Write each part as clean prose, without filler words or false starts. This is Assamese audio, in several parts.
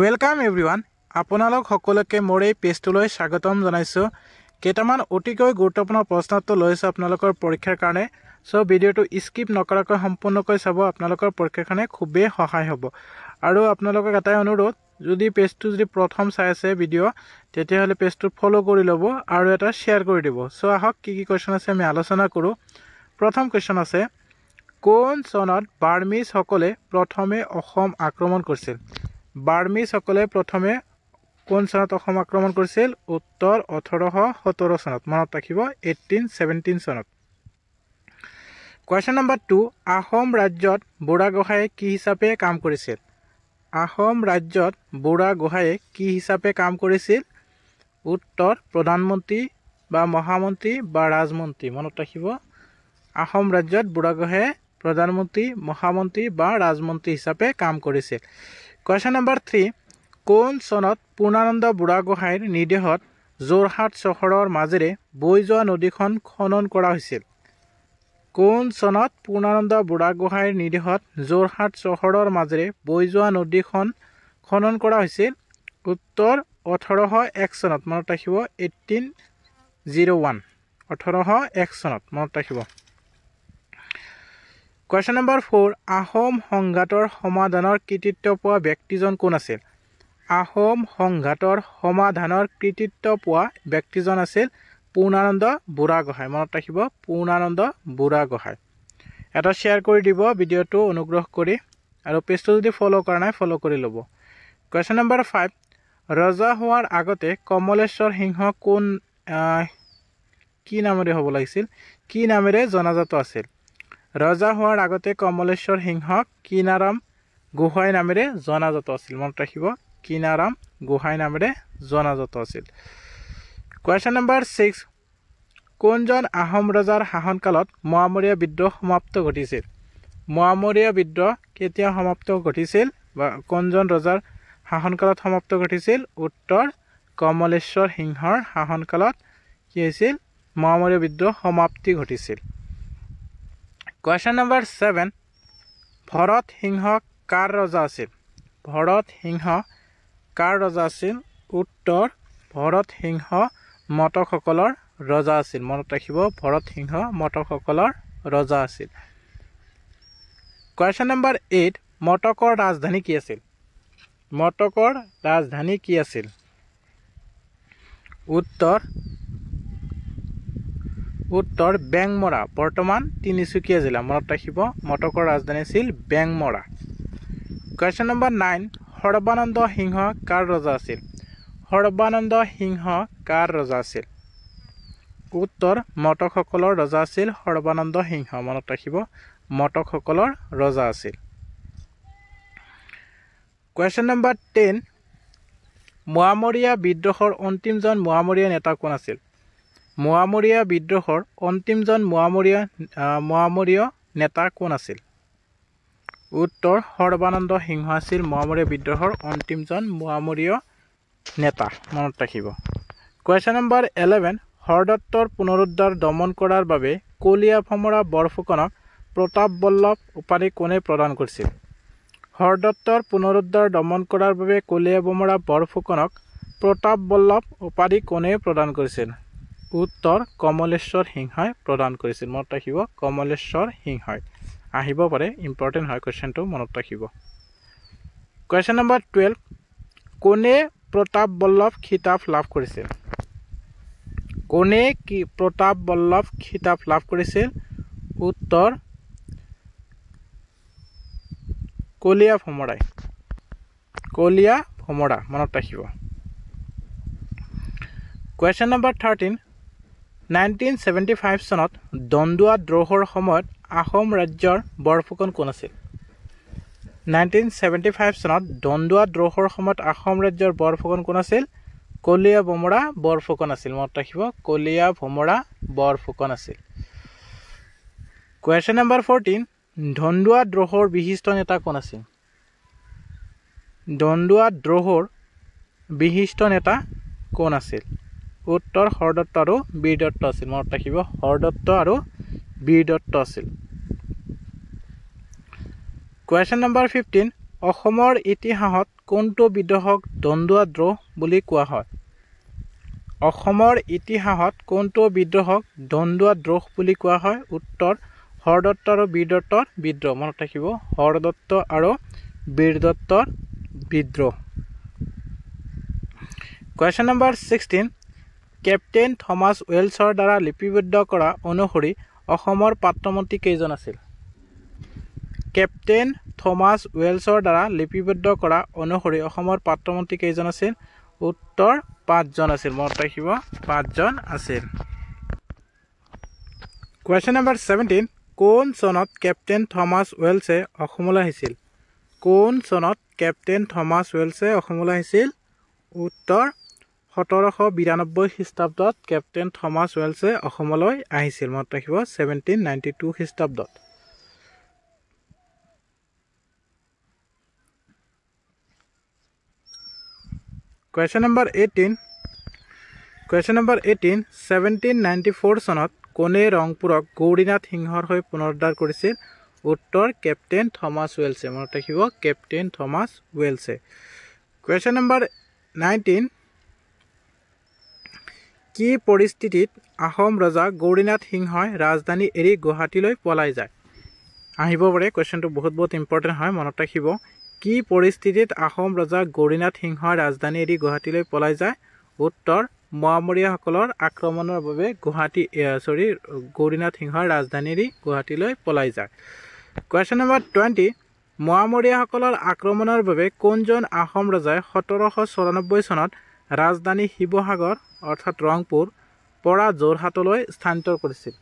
Welcome everyone. আপোনালোক সকলোকে মোৰ এই পেজটোলৈ স্বাগতম জনাইছো। কেইটামান অতিকৈ গুৰুত্বপূৰ্ণ প্ৰশ্নটো লৈছো আপোনালোকৰ পৰীক্ষাৰ কাৰণে। সো ভিডিওটো স্কিপ নকৰাকৈ সম্পূৰ্ণকৈ চাব, আপোনালোকৰ পৰীক্ষাৰ কাৰণে খুবেই সহায় হ'ব। আৰু আপোনালোকক এটাই অনুৰোধ, যদি পেজটো যদি প্ৰথম চাই আছে ভিডিও, তেতিয়াহ'লে পেজটো ফলো কৰি ল'ব আৰু এটা শেয়াৰ কৰি দিব। সো আহক কি কোৱেশ্চন আছে আমি আলোচনা কৰোঁ। প্ৰথম কোৱেশ্চন আছে, কোন চনত বাৰ্মিজ সকলে প্ৰথমে অসম আক্ৰমণ কৰিছিল? বাৰ্মিজ সকলে প্ৰথমে কোন চনত অসম আক্ৰমণ কৰিছিল? উত্তৰ 1817 চনত। মনত ৰাখিব 1817 চনত। কোৱেশ্চন নম্বৰ 2, আহোম ৰাজ্যত বুঢ়াগোহাঁয়ে কি হিচাপে কাম কৰিছিল? আহোম ৰাজ্যত বুঢ়াগোহাঁয়ে কি হিচাপে কাম কৰিছিল? উত্তৰ প্ৰধানমন্ত্ৰী বা মহামন্ত্ৰী বা ৰাজমন্ত্ৰী। মনত ৰাখিব, আহোম ৰাজ্যত বুঢ়াগোহাঁয়ে প্ৰধানমন্ত্ৰী, মহামন্ত্ৰী বা ৰাজমন্ত্ৰী হিচাপে কাম কৰিছিল। কোৱেশ্চন নম্বৰ 3, কোন চনত পূৰ্ণানন্দ বুঢ়াগোহাঁইৰ নিৰ্দেশত যোৰহাট চহৰৰ মাজেৰে বৈ যোৱা নদীখন খনন কৰা হৈছিল? কোন চনত পূৰ্ণানন্দ বুঢ়াগোহাঁইৰ নিৰ্দেশত যোৰহাট চহৰৰ মাজেৰে বৈ যোৱা নদীখন খনন কৰা হৈছিল? উত্তৰ 1801 চনত। মনত ৰাখিব 1801। 1801 চনত। মনত ৰাখিব। কোৱেশ্চন নম্বৰ 4, আহোম সংঘাতৰ সমাধানৰ কৃতিত্ব পোৱা ব্যক্তিজন কোন আছিল? আহোম সংঘাতৰ সমাধানৰ কৃতিত্ব পোৱা ব্যক্তিজন আছিল পূৰ্ণানন্দ বুঢ়াগোহাঁই। মনত ৰাখিব, পূৰ্ণানন্দ বুঢ়াগোহাঁই। এটা শ্বেয়াৰ কৰি দিব ভিডিওটো অনুগ্ৰহ কৰি, আৰু পেজটো যদি ফলো কৰা নাই ফলো কৰি ল'ব। কোৱেশ্চন নম্বৰ 5, ৰজা হোৱাৰ আগতে কমলেশ্বৰ সিংহ কোন কি নামেৰে হ'ব লাগিছিল? কি নামেৰে জনাজাত আছিল? ৰজা হোৱাৰ আগতে কমলেশ্বৰ সিংহক কিনাৰাম গোহাঁই নামেৰে জনাজাত আছিল। মনত ৰাখিব, কিনাৰাম গোহাঁই নামেৰে জনাজাত আছিল। কোৱেশ্চন নম্বৰ 6, কোনজন আহোম ৰজাৰ শাসনকালত মোৱামৰীয়া বিদ্ৰোহ সমাপ্ত ঘটিছিল? মোৱামৰীয়া বিদ্ৰোহ কেতিয়া সমাপ্ত ঘটিছিল বা কোনজন ৰজাৰ শাসনকালত সমাপ্ত ঘটিছিল? উত্তৰ কমলেশ্বৰ সিংহৰ শাসনকালত কি হৈছিল? মোৱামৰীয়া বিদ্ৰোহ সমাপ্তি ঘটিছিল। কোৱেশ্চন নম্বৰ 7, ভৰত সিংহ কাৰ ৰজা আছিল? ভৰত সিংহ কাৰ ৰজা আছিল? উত্তৰ ভৰত সিংহ মটকসকলৰ ৰজা আছিল। মনত ৰাখিব, ভৰত সিংহ মটকসকলৰ ৰজা আছিল। কোৱেশ্চন নম্বৰ 8, মটকৰ ৰাজধানী কি আছিল? মটকৰ ৰাজধানী কি আছিল? উত্তৰ বেংমৰা, বৰ্তমান তিনিচুকীয়া জিলা। মনত ৰাখিব, মটকৰ ৰাজধানী আছিল বেংমৰা। কোৱেশ্চন নম্বৰ 9, সৰ্বানন্দ সিংহ কাৰ ৰজা আছিল? সৰ্বানন্দ সিংহ কাৰ ৰজা আছিল? উত্তৰ মটকসকলৰ ৰজা আছিল সৰ্বানন্দ সিংহ। মনত ৰাখিব, মটকসকলৰ ৰজা আছিল। কোৱেশ্চন নম্বৰ 10, মোৱামৰীয়া বিদ্ৰোহৰ অন্তিমজন মোৱামৰীয়া নেতা কোন আছিল? মোৱামৰীয়া বিদ্ৰোহৰ অন্তিমজন মোৱামৰীয় নেতা কোন আছিল? উত্তৰ সৰ্বানন্দ সিংহ আছিল মোৱামৰীয়া বিদ্ৰোহৰ অন্তিমজন মোৱামৰীয় নেতা। মনত ৰাখিব। কোৱেশ্চন নম্বৰ 11, হৰদত্তৰ পুনৰুদ্ধাৰ দমন কৰাৰ বাবে কলীয়া ভমৰা বৰফুকনক প্ৰতাপ বল্লভ উপাধি কোনে প্ৰদান কৰিছিল? হৰদত্তৰ পুনৰুদ্ধাৰ দমন কৰাৰ বাবে কলীয়া ভমৰা বৰফুকনক প্ৰতাপ বল্লভ উপাধি কোনে প্ৰদান কৰিছিল? উত্তৰ কমলেশ্বৰ সিংহই প্ৰদান কৰিছিল। মনত ৰাখিব, কমলেশ্বৰ সিংহই। আহিব পাৰে, ইম্পৰ্টেণ্ট হয় কুৱেশ্যনটো, মনত ৰাখিব। কুৱেশ্যন নম্বৰ 12, কোনে প্ৰতাপ বল্লভ খিতাপ লাভ কৰিছিল? কোনে কি প্ৰতাপ বল্লভ খিতাপ লাভ কৰিছিল? উত্তৰ কলীয়া ভমৰাই। কলীয়া ভমৰা। মনত ৰাখিব। কুৱেশ্যন নম্বৰ 13, 1975 চনত দন্দুৱা দ্ৰোহৰ সময়ত আহোম ৰাজ্যৰ বৰফুকন কোন আছিল? 1975 চনত দন্দুৱা দ্ৰোহৰ সময়ত আহোম ৰাজ্যৰ বৰফুকন কোন আছিল? কলীয়া ভমৰা বৰফুকন আছিল। মনত ৰাখিব, কলীয়া ভমৰা বৰফুকন আছিল। কুৱেশ্যন নম্বৰ 14, দন্দুৱা দ্ৰোহৰ বিশিষ্ট নেতা কোন আছিল? দন্দুৱা দ্ৰোহৰ বিশিষ্ট নেতা কোন আছিল? উত্তৰ হৰদত্ত আৰু বীৰদত্ত আছিল। মনত ৰাখিব, হৰদত্ত আৰু বীৰদত্ত আছিল। কুৱেশ্যন নম্বৰ 15, অসমৰ ইতিহাসত কোনটো বিদ্ৰোহক দণ্ডুৱা দ্ৰোহ বুলি কোৱা হয় অসমৰ ইতিহাসত কোনটো বিদ্ৰোহক দণ্ডুৱা দ্ৰোহ বুলি কোৱা হয় উত্তৰ হৰদত্ত আৰু বীৰদত্তৰ বিদ্ৰোহ মনত ৰাখিব হৰদত্ত আৰু বীৰদত্তৰ বিদ্ৰোহ Question number 16 কেপ্টেইন থমাস ৱেলছৰ দ্বাৰা লিপিবদ্ধ কৰা অনুসৰি অসমৰ পাত্ৰমন্ত্ৰী কেইজন আছিল কেপ্টেইন থমাস ৱেলছৰ দ্বাৰা লিপিবদ্ধ কৰা অনুসৰি অসমৰ পাত্ৰমন্ত্ৰী কেইজন আছিল উত্তৰ 5 জন আছিল মনত ৰাখিব 5 জন আছিল Question number 17 কোন চনত কেপ্টেইন থমাস ৱেলছে অসমলৈ আহিছিল কোন চনত কেপ্টেইন থমাস ৱেলছে অসমলৈ আহিছিল উত্তৰ 1792 খ্ৰীষ্টাব্দত কেপ্টেইন থমাস ৱেলছে অসমলৈ আহিছিল মনত ৰাখিব 1792 খ্ৰীষ্টাব্দত Question number 18 1794 চনত কোনে ৰংপুৰক গৌৰীনাথ সিংহৰ হৈ পুনৰুদ্ধাৰ কৰিছিল উত্তৰ কেপ্টেইন থমাস ৱেলছে মনত ৰাখিব কেপ্টেইন থমাস ৱেলছে Question number 19 কি পৰিস্থিতিত আহোম ৰজা গৌৰীনাথ সিংহই ৰাজধানী এৰি গুৱাহাটীলৈ পলাই যায় আহিব পাৰে কোৱেশ্চনটো বহুত ইম্পৰ্টেন্ট হয় মনত ৰাখিব কি পৰিস্থিতিত আহোম ৰজা গৌৰীনাথ সিংহই ৰাজধানী এৰি গুৱাহাটীলৈ পলাই যায় উত্তৰ মোৱামৰীয়াসকলৰ আক্ৰমণৰ বাবে গৌৰীনাথ সিংহই ৰাজধানী এৰি গুৱাহাটীলৈ পলাই যায় Question number 20 মোৱামৰীয়াসকলৰ আক্ৰমণৰ বাবে কোনজন আহোম ৰজাই 1794 চনত ৰাজধানী শিৱসাগৰ অৰ্থাৎ ৰংপুৰ পৰা যোৰহাটলৈ স্থানান্তৰ কৰিছিল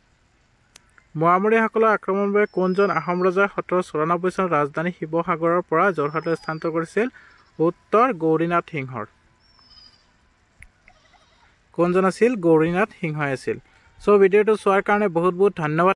মোৱামৰীয়াসকলৰ আক্ৰমণৰ বাবে কোনজন আহোম ৰজাই 1794 চনত ৰাজধানী শিৱসাগৰৰ পৰা যোৰহাটলৈ স্থানান্তৰ কৰিছিল উত্তৰ গৌৰীনাথ সিংহৰ কোনজন আছিল গৌৰীনাথ সিংহই আছিল সো ভিডিওটো চোৱাৰ কাৰণে বহুত ধন্যবাদ